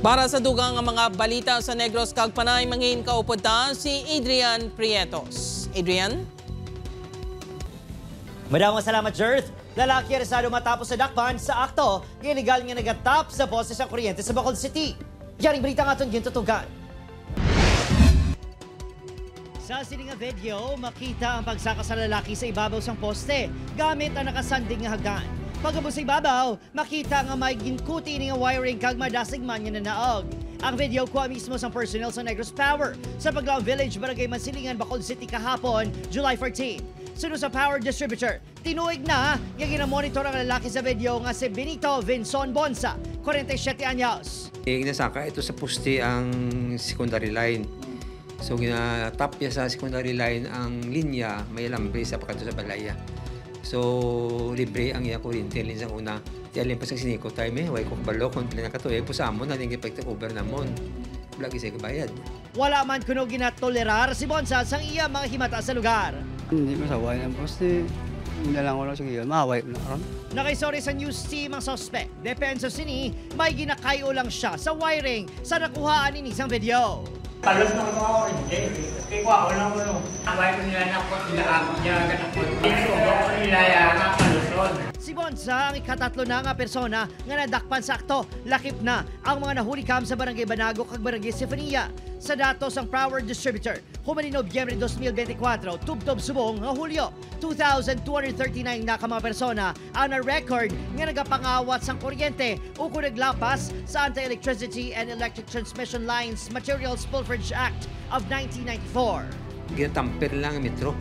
Para sa dugang nga mga balita sa Negros kag Panay, mangin kaupod ta si Adrian Prietos. Adrian? Maraming salamat, Jerth. Lalaki aresado matapos sa dakpan sa akto, iligal nga nagatap sa boses ng kuryente sa Bacolod City. Yaring balita nga itong gintutugan. Sa sininga video, makita ang pagsaka sa lalaki sa ibabaw sang poste gamit ang nakasanding nga hagan. Pagabot sa ibabaw, makita nga may ginkuti ni nga wiring kag madasig man nga nanaog. Ang video kuha mismo sa personnel sa Negros Power sa Paglaong Village, Barangay Mansilingan, Bacolod City kahapon, July 14. Sunod sa power distributor, tinuig na nga ginamonitor ang lalaki sa video nga si Benito Vinson Bonsa, 47 anyos. Ginasaka ito sa poste ang secondary line. So ginatap niya sa secondary line ang linya, may alambre sa pagkanto sa balaya. So libre ang iya kuryente lin sa una. Ti alin pa sa siniko time way ko kabalo kon pila nakatuig po sa amon na ning effective over namon. Lagi sa kabayad. Wala man kuno ginatolerar si Bonsa sang iya mga himata sa lugar. Hindi masaway ng poste. Hindi lang ko lang sige, mahaway na karon. Nakisori sa news team ang suspect. Depensa sini, may ginakayo lang siya sa wiring sa nakuhaan ni isang video. Palos na ko ako rin. Kaya ko lang ko no. Away ko nila na po sila ako niya ganapon. Dito ko nila nga paluson. Si Bonsa ang ikatatlo na nga persona nga nadakpan sa akto. Lakip na ang mga nahuli kam sa Barangay Banago kag Barangay Sefania. Sa datos ang power distributor, humanin Nobyembre 2024, tubtob subong nga Hulyo, 2,239 na ka mga persona ang na-record nga nagapangawat sang kuryente o kung naglapas sa Anti-Electricity and Electric Transmission Lines Materials Pilferage Act of 1994. Ginatamper lang ang metro.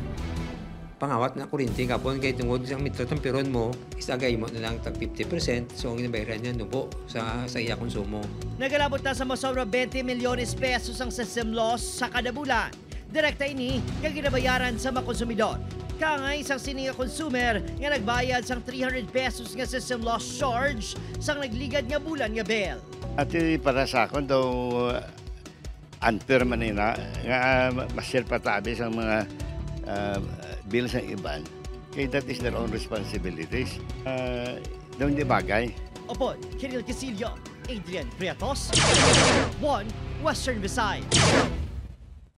Pangawat na kuryente kapon kay tungod sa metro tamperon mo, isagay mo na lang tag 50%, so ang ginabayaran niya nubo sa iya konsumo. Nagalabot na sa masobra 20 milyones pesos ang system loss sa kada bulan. Direkta ini nga ginabayaran sa mga konsumidor. Kangay isang sininga consumer nga nagbayad sang 300 pesos nga system loss charge sang nagligad nga bulan nga bill. At para sa akin daw unfair man nila nga masyal patabi sa mga bills ng iban. Kaya that is their own responsibilities. Daw hindi bagay. Opo, Kiril Casillo, Adrian Prietos, 1 Western Visayas.